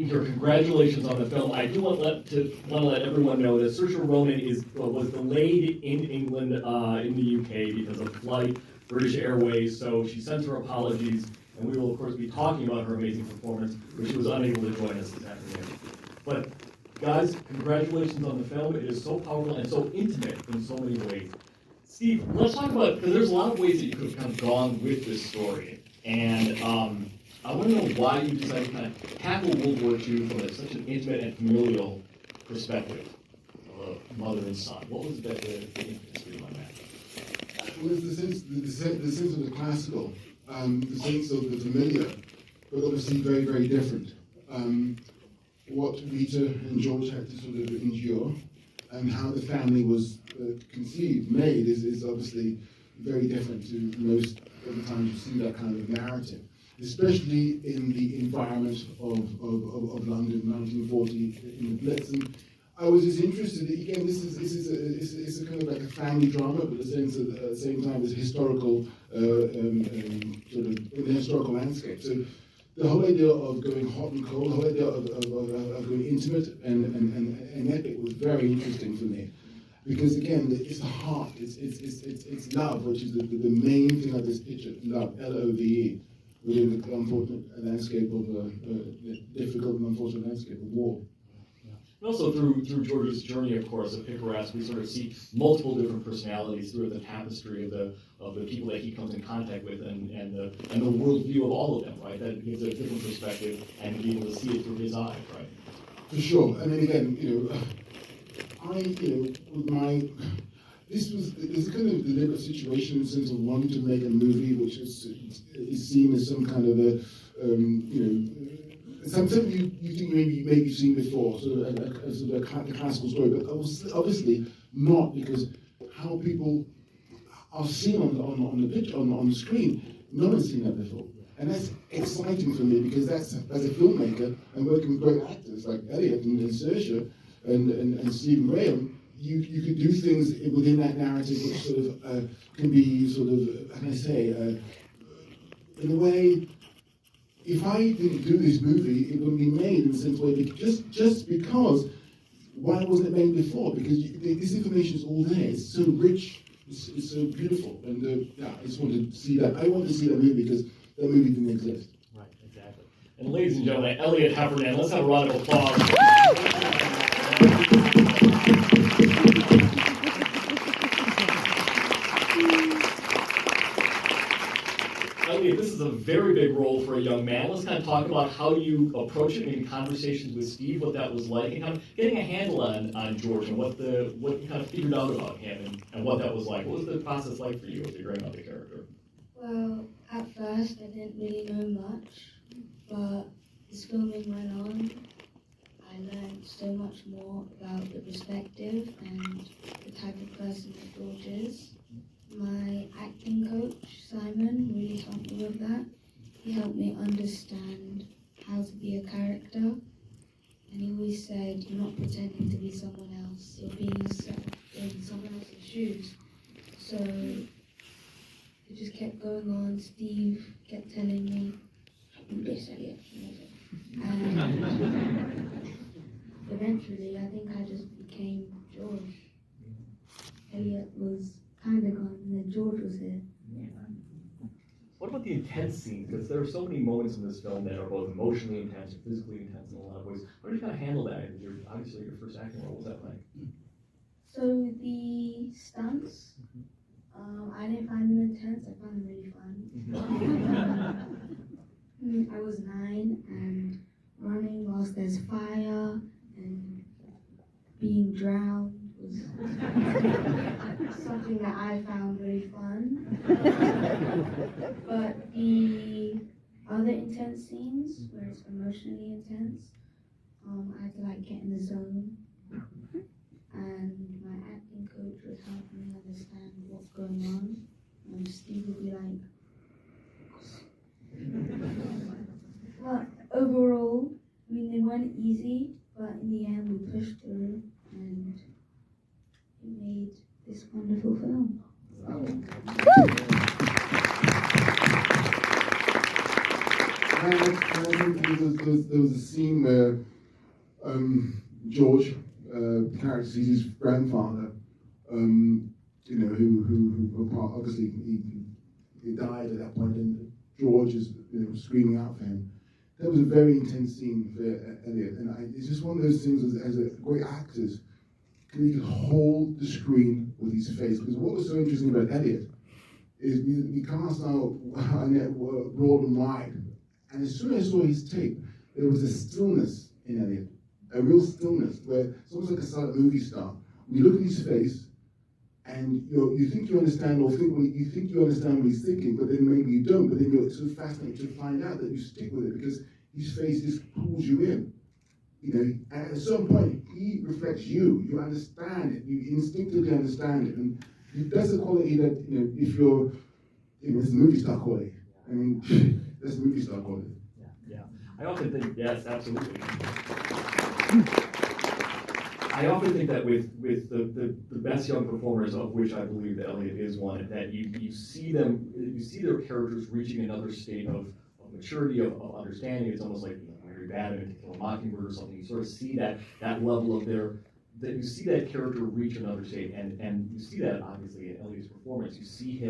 Congratulations on the film. I do want to let everyone know that Saoirse Ronan was delayed in England, in the UK, because of flight, British Airways, so she sends her apologies, and we will, of course, be talking about her amazing performance, but she was unable to join us this afternoon. But, guys, congratulations on the film. It is so powerful and so intimate in so many ways. Steve, let's talk about, because there's a lot of ways that you could have kind of gone with this story, and I want to know why you decided to kind of tackle World War II from such an intimate and familial perspective of a mother and son. What was the impetus for you on that? Well, it's the sense of the classical, the sense of the familiar, but obviously very, very different. What Rita and George had to sort of endure, and how the family was made, is obviously very different to most of the times you see that kind of narrative, especially in the environment of London, 1940, in the Blitz. And I was just interested, again, this is a kind of like a family drama, but at the same time, it's a historical, sort of, in the historical landscape. So the whole idea of going hot and cold, the whole idea of going intimate and epic was very interesting for me. Because again, it's the heart, it's love, which is the main thing of this picture, love, L-O-V-E, within the unfortunate landscape of, difficult and unfortunate landscape of war. And also through George's journey, of course, of Picaresque, we sort of see multiple different personalities through the tapestry of the people that he comes in contact with, and the worldview of all of them, right? That gives a different perspective and be able to see it through his eyes, right? For sure. And then again, with my, this is a kind of deliberate situation in the sense of wanting to make a movie which is seen as some kind of a, something you think maybe you've seen before, sort of a classical story, but obviously not, because how people are seen on the picture, on the screen, no one's seen that before. And that's exciting for me, because that's, as a filmmaker, and working with great actors like Elliot and Saoirse and Steve McQueen, you could do things within that narrative which sort of can be sort of, how can I say, in a way, if I didn't do this movie, it wouldn't be made in the same way, just because, why wasn't it made before? Because this information is all there, it's so rich, it's so beautiful, and yeah, I just wanted to see that. I wanted to see that movie because that movie didn't exist. Right, exactly. And ladies and gentlemen, Elliot Heffernan, let's have a round of applause. Elliot, this is a very big role for a young man. Let's kind of talk about how you approach it, maybe conversations with Steve, what that was like, and kind of getting a handle on George and what you kind of figured out about him and what that was like. What was the process like for you figuring out the character? Well, at first I didn't really know much, but as filming went on, I learned so much more about the perspective and the type of person that George is. My acting coach, Simon, really helped me with that. He helped me understand how to be a character, and he always said, you're not pretending to be someone else, you're being yourself in someone else's shoes. So it just kept going on. Steve kept telling me, do this, Elliot. And eventually, I think I just became George. Elliot was kind of gone, and then George was here. What about the intense scenes? Because there are so many moments in this film that are both emotionally intense and physically intense in a lot of ways. How did you kind of handle that? Obviously, your first acting role, what was that like? So the stunts, I didn't find them intense. I found them really fun. I was 9, and running whilst there's fire and being drowned was something that I found very fun. But the other intense scenes, where it's emotionally intense, I had to get in the zone. And my acting coach would help me understand what's going on. And Steve would be like, but overall, they weren't easy, but in the end we pushed through and it made this wonderful film. there was a scene where George, the character, sees his grandfather, who obviously he died at that point, and George is screaming out for him. That was a very intense scene for Elliot, and it's just one of those things as a great actors, he could hold the screen with his face. Because what was so interesting about Elliot is we cast out broad and wide, and as soon as I saw his tape, there was a stillness in Elliot, a real stillness, where it's almost like a silent movie star. When you look at his face, and you think you understand, or you think you understand what he's thinking, but then maybe you don't. But then you're so fascinated to find out that you stick with it because his face just pulls you in. And at some point, he reflects you. You understand it. You instinctively understand it, and that's a quality that if you're, it's a movie star quality. I mean, that's movie star quality. Yeah. I often think, yes, absolutely. I often think that with the best young performers, of which I believe that Elliot is one, that you see their characters reaching another state of maturity, of understanding. It's almost like Mary Bad and To Kill a Mockingbird or something. You sort of see that level of that you see that character reach another state, and you see that obviously in Elliot's performance. You see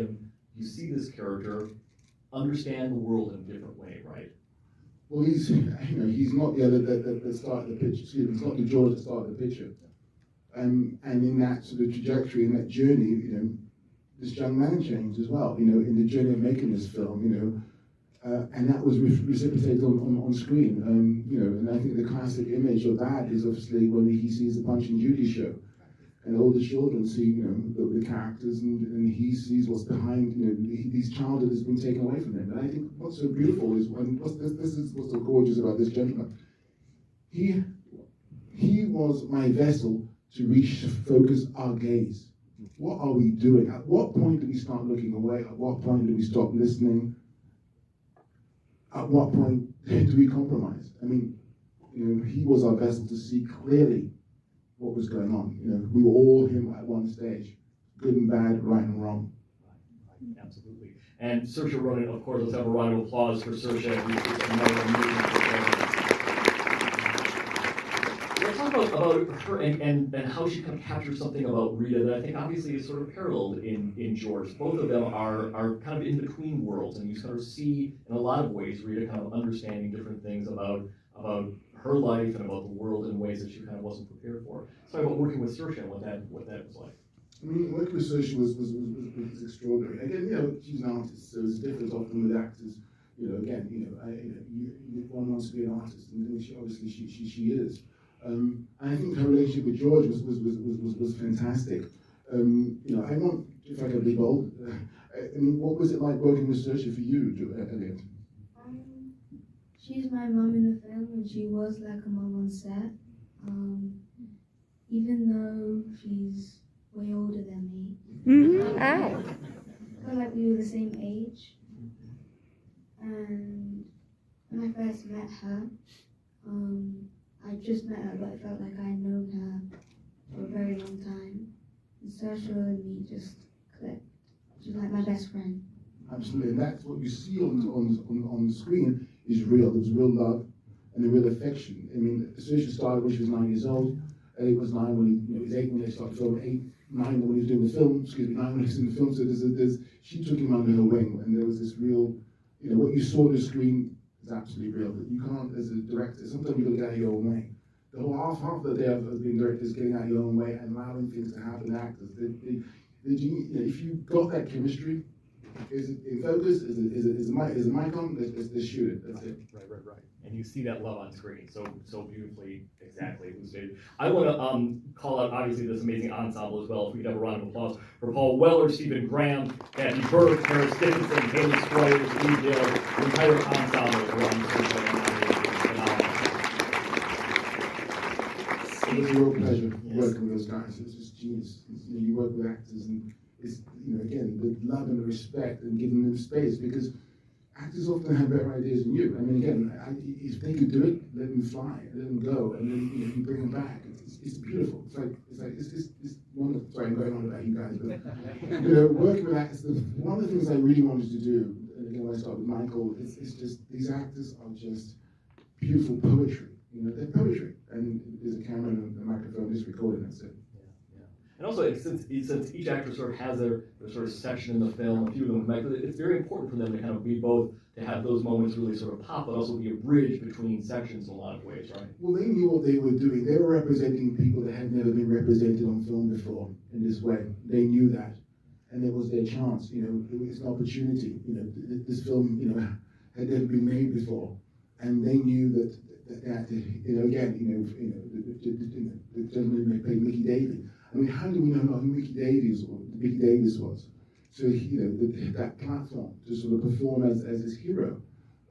this character understand the world in a different way, right? Well, he's not the other that started the picture. Excuse me, he's not the George that started the picture. And in that sort of trajectory, in that journey, this young man changed as well. In the journey of making this film, and that was reciprocated on screen. And I think the classic image of that is obviously when he sees the Punch and Judy show, and all the children see the characters, and he sees what's behind. His childhood has been taken away from him. And I think what's so beautiful is this is what's so gorgeous about this gentleman. He was my vessel to focus our gaze. What are we doing? At what point do we start looking away? At what point do we stop listening? At what point do we compromise? I mean, he was our vessel to see clearly what was going on. We were all him at one stage, good and bad, right and wrong. Right. Absolutely. And Saoirse Ronan, of course, let's have a round of applause for Saoirse. Another amazing performance. Let's talk about her and how she kind of captures something about Rita that I think obviously is sort of paralleled in George. Both of them are kind of in between worlds, and you sort of see in a lot of ways Rita kind of understanding different things about her life and about the world in ways that she kind of wasn't prepared for. Let's talk about working with Saoirse and what that was like. I mean, working with Saoirse was extraordinary. Again, she's an artist, so there's a difference often with actors. One wants to be an artist, and she obviously she is. And I think her relationship with George was fantastic. I want, if I can be bold, I mean, what was it like working with Saoirse for you, Elliot? She's my mum in the film, and she was like a mum on set. Even though she's way older than me. I felt like we were the same age. And when I first met her, I just met her, but I felt like I'd known her for a very long time. And Saoirse and me just clicked. She's like my best friend. Absolutely, and that's what you see on the screen is real. There was real love and a real affection. I mean, Saoirse started when she was 9 years old. Elliot was 9 when he was 8 when they started filming, 9 when he was doing the film. 9 when he was doing the film. So she took him under her wing, and there was this real, what you saw on the screen is absolutely real. But you can't, as a director, sometimes you got to get out of your own way. The whole half of the day of being director is getting out of your own way and allowing things to happen to actors. If you've got that chemistry, is it in focus? Is the mic on? Let's shoot it. That's it. Right. And you see that love on screen so beautifully, exactly elucidated. I want to call out obviously this amazing ensemble as well. If we could have a round of applause for Paul Weller, Stephen Graham, Kathy Burke, Paris Dickinson, Haley Squires, Lee Dale, the entire ensemble around phenomenal. It was a real pleasure working with those guys. It's just genius. You work with actors, and it's again the love and the respect and giving them space, because actors often have better ideas than you. I mean, again, if they could do it, let them fly, let them go, and then you bring them back. It's beautiful. It's wonderful. Sorry, I'm going on about you guys, but working with actors. One of the things I really wanted to do, and again, when I start with Michael, it's just, these actors are just beautiful poetry. They're poetry. And there's a camera and a microphone, just recording, that's it. And also, since each actor sort of has their sort of section in the film, a few of them, it's very important for them to kind of be both, to have those moments really sort of pop, but also be a bridge between sections in a lot of ways, right? Well, they knew what they were doing. They were representing people that had never been represented on film before in this way. They knew that. And it was their chance, it was an opportunity. This film, had never been made before. And they knew that again, the gentleman who played Mickey Davies. I mean, how do we know who Mickey Davies was? So, that platform to sort of perform as his hero.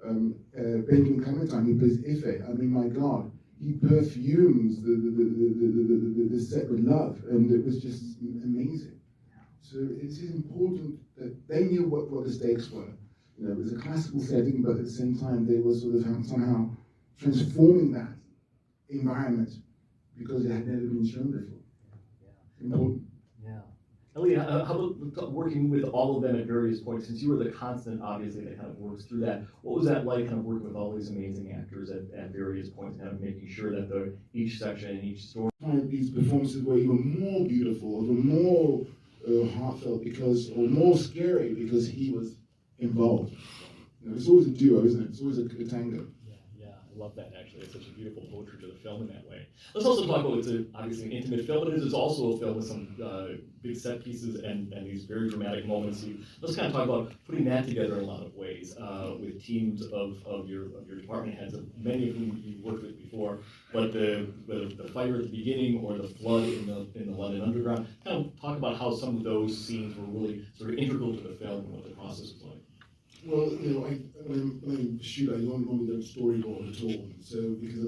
Benjamin Clementine, who plays Ife, I mean, my God, he perfumes the set with love, and it was just amazing. So it's important that they knew what the stakes were. It was a classical setting, but at the same time, they were sort of somehow transforming that environment because it had never been shown before. Important. Yeah. Elliot, how about working with all of them at various points? Since you were the constant, obviously, that kind of works through that. What was that like, kind of working with all these amazing actors at various points, kind of making sure that each section and each story? These performances were even more beautiful, even more heartfelt, or more scary because he was involved. It's always a duo, isn't it? It's always a tango. Yeah, I love that, actually. It's such a beautiful poetry to the film in that way. Let's also talk about, it's obviously an intimate film, but it is also a film with some big set pieces and these very dramatic moments. So let's kind of talk about putting that together in a lot of ways with teams of your department heads, many of whom you've worked with before, but the fire at the beginning or the flood in the London Underground. Kind of talk about how some of those scenes were really sort of integral to the film and what the process was like. Well, when I shoot, I don't normally don't storyboard at all. So because I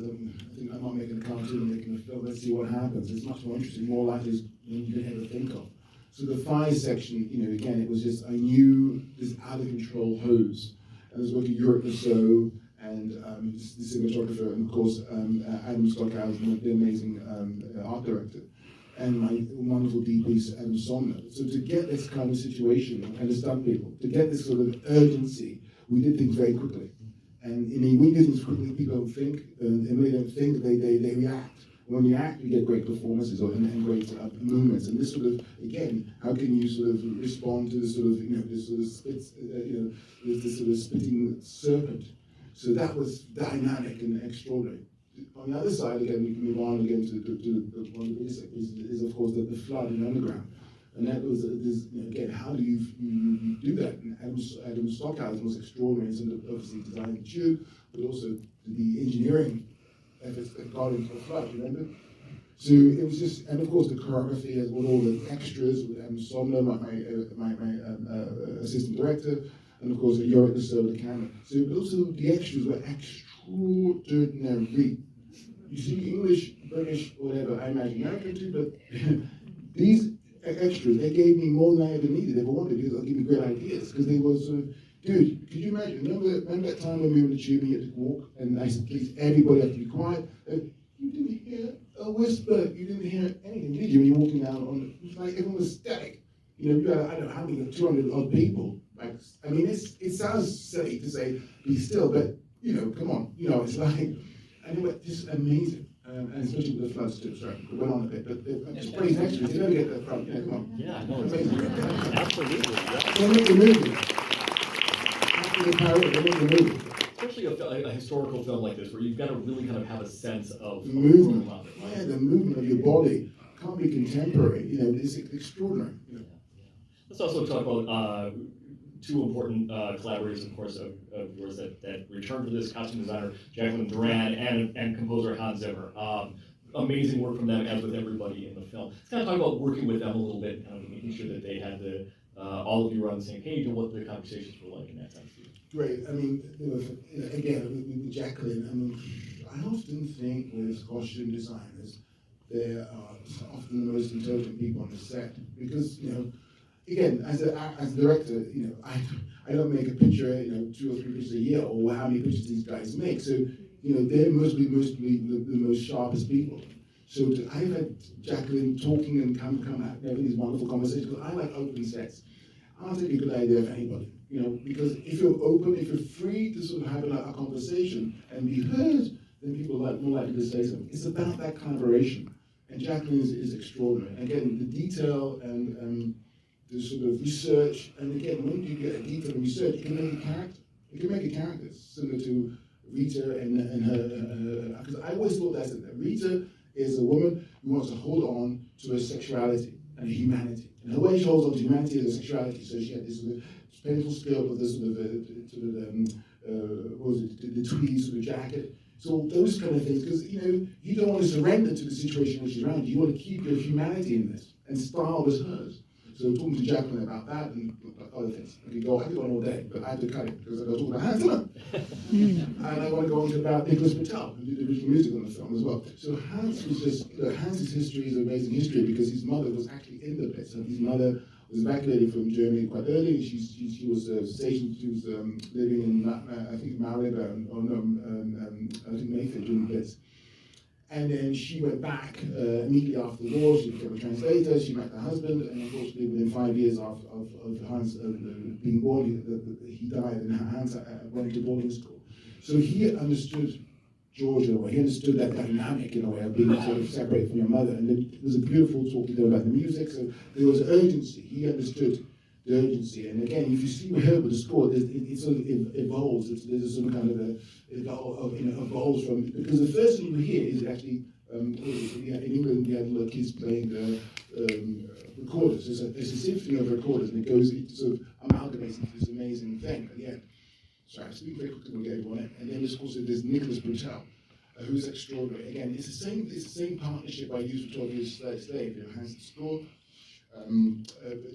think I'm not making a cartoon, making a film. Let's see what happens. It's much more interesting, more like than you can ever think of. So the fire section, again, it was just I knew this out of control hose. And I was working Europe so and the cinematographer, and of course Adam Stockhausen, the amazing art director, and my wonderful DP, Adam Somner. So to get this kind of situation, and the stunt people, to get this sort of urgency, we did things very quickly. And when you do things quickly, people don't think, and when they don't think, they react. When you act, you get great performances and great movements. And this sort of, again, how can you sort of respond to this sort of, this sort of spits, this sort of spitting serpent? So that was dynamic and extraordinary. On the other side, again, we can move on again to one of the biggest is of course the flood in the underground, and that was again, how do you do that? And Adam Stockhausen was extraordinary in terms of obviously designing the tube, but also the engineering efforts that got into the flood. Remember? So it was just, and of course the choreography with all the extras with Adam Somner, my assistant director, and of course Elliott Heffernan, the camera. So also the extras were extraordinary. You see English, British, whatever, I imagine American too, but these extras, they gave me more than I ever needed, ever wanted, because they'll give me great ideas, because they were sort of, dude, could you imagine, remember that time when we were in the tube and you had to walk, and I said, please, everybody has to be quiet, you didn't hear a whisper, you didn't hear anything, did you, when you're walking down it was like everyone was static. You had, I don't know how many, 200 odd people. Like, I mean, it sounds silly to say, be still, but, come on, it's like, and it was just amazing, and especially with the floods too. Sorry, we went on a bit, but just praise extras. You never get that from. Come on. Yeah, no, it's amazing. Absolutely. Yeah. They make the movie. After the pirate, they make the movie. Especially a historical film like this, where you've got to really kind of have a sense of the movement. Yeah, the movement of your body can't be contemporary. It's extraordinary. Yeah. Let's also talk about two important collaborators, of course, of yours that returned for this: costume designer Jacqueline Duran and composer Hans Zimmer. Amazing work from them, as with everybody in the film. Let's kind of talk about working with them a little bit, kind of making sure that they had all of you were on the same page and what the conversations were like in that sense. Great. I mean, again, with Jacqueline, I mean, I often think with costume designers, they are often the most intelligent people on the set because, again, as a director, I don't make a picture, 2 or 3 pictures a year, or how many pictures these guys make. So, they're mostly the most sharpest people. So I've had Jacqueline talking and come out having these wonderful conversations. I like open sets. I'll take a good idea of anybody. You know, because if you're open, if you're free to sort of have a conversation and be heard, then people are more likely to say something. It's about that collaboration. And Jacqueline is extraordinary. And again, the detail and the sort of research, and again, when you get detail and research, you can make a character. You can make a character similar to Rita and her, because I always thought that Rita is a woman who wants to hold on to her sexuality and her humanity. And her way she holds on to humanity is her sexuality. So she had this sort of painful skirt with this what was it, the tweed sort of jacket. So those kind of things, because you don't want to surrender to the situation which is around you. You want to keep your humanity in this, and style was hers. So talking to Jacqueline about that and other things. I could go on all day, but I have to cut it because I got to talk about Hans Zimmer. And I want to go on to about Nicholas Patel, who did the original music on the film as well. So Hans was just, Hans's history is an amazing history because his mother was actually in the Blitz. And his mother was evacuated from Germany quite early. She was stationed, she was living in, I think, Maribor, I think Mayfair during the Blitz. And then she went back immediately after the war. She became a translator. She met her husband, and unfortunately, within 5 years of Hans being born, he died, and Hans went to boarding school. So he understood Georgia in a way. He understood that dynamic in a way of being sort of separated from your mother. And it was a beautiful talk to them about the music. So there was urgency. He understood the urgency. And again, if you see her with the score, it sort of evolves. There's some kind of evolves from, because the first thing you hear is actually, in England, we had little kids playing recorders. There's a symphony of recorders, and it sort of amalgamates into this amazing thing. And yeah, sorry, I'm speaking very quickly, we'll get everyone in. And then of course there's Nicholas Patel, who's extraordinary. Again, it's the same partnership I used for 12 Years a Slave. Hans score,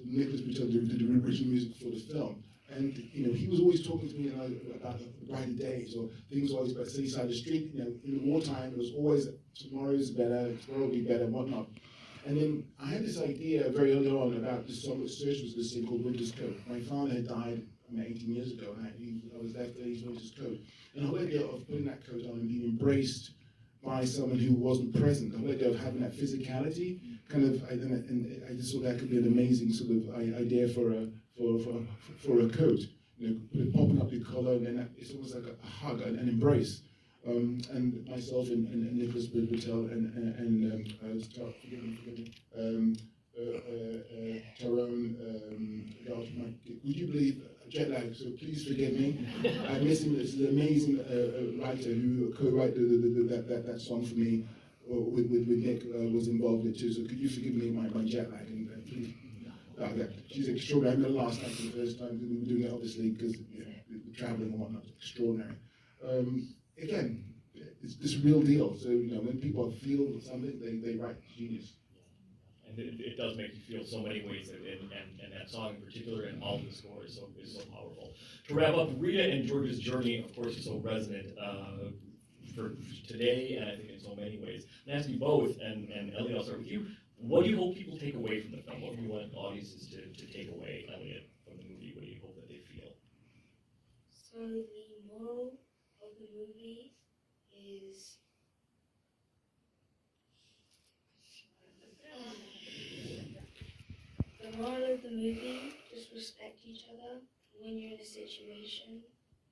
Nicholas Patel did the original music for the film. And he was always talking to me about the brighter days or things always about city side of the street. In the wartime, it was always tomorrow's better, tomorrow will be better, and whatnot. And then I had this idea very early on about this song that Saoirse was listening called Winter's Coat. My father had died 18 years ago, and I was left there, his winter's coat. And the whole idea of putting that coat on and being embraced by someone who wasn't present, the whole idea of having that physicality, and I just thought that could be an amazing sort of idea for a coat. Popping up your collar, and then it's almost like a hug, an embrace. And myself and Nicholas Patel and Tyrone, would you believe jet lag? So please forgive me. I miss him. This is an amazing writer who co-wrote that song for me with Nick. Was involved in it too. So could you forgive me my jet lag and please. She's extraordinary. I met her last night for the first time. We were doing it obviously because traveling and whatnot. Extraordinary. Again, it's this real deal. So when people feel something, they write genius. And it does make you feel so many ways, and that song in particular, and all of the score is so powerful. To wrap up, Rita and George's journey, of course, is so resonant for today, and I think in so many ways. And ask you both, and Elliot, I'll start with you. What do you hope people take away from the film? What do you want audiences to take away, Elliot, from the movie? What do you hope that they feel? So the moral of the movie is just respect each other. When you're in a situation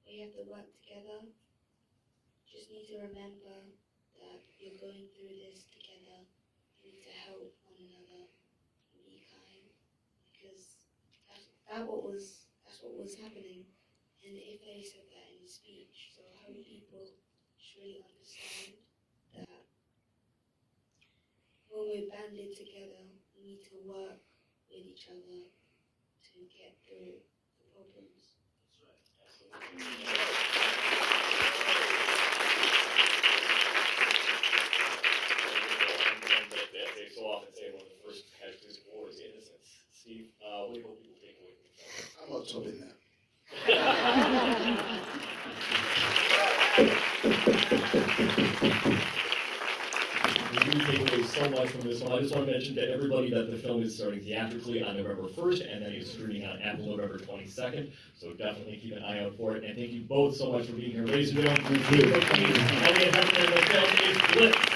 where you have to work together, you just need to remember that you're going through this together. You need to help one another and be kind, because that's what was happening. And if they said that in his speech, so I hope people should really understand that when we're banded together, we need to work with each other to get through the problems. That's right. As they so often say, one of the first casualties of war is innocence. Steve, what do you hope people take away from the film? I'm not topping that. We do take away so much from this one. I just want to mention to everybody that the film is starting theatrically on November 1st, and then it's streaming on Apple November 22nd. So definitely keep an eye out for it. And thank you both so much for being here. Ladies and gentlemen, Elliot Heffernan, the film is Blitz.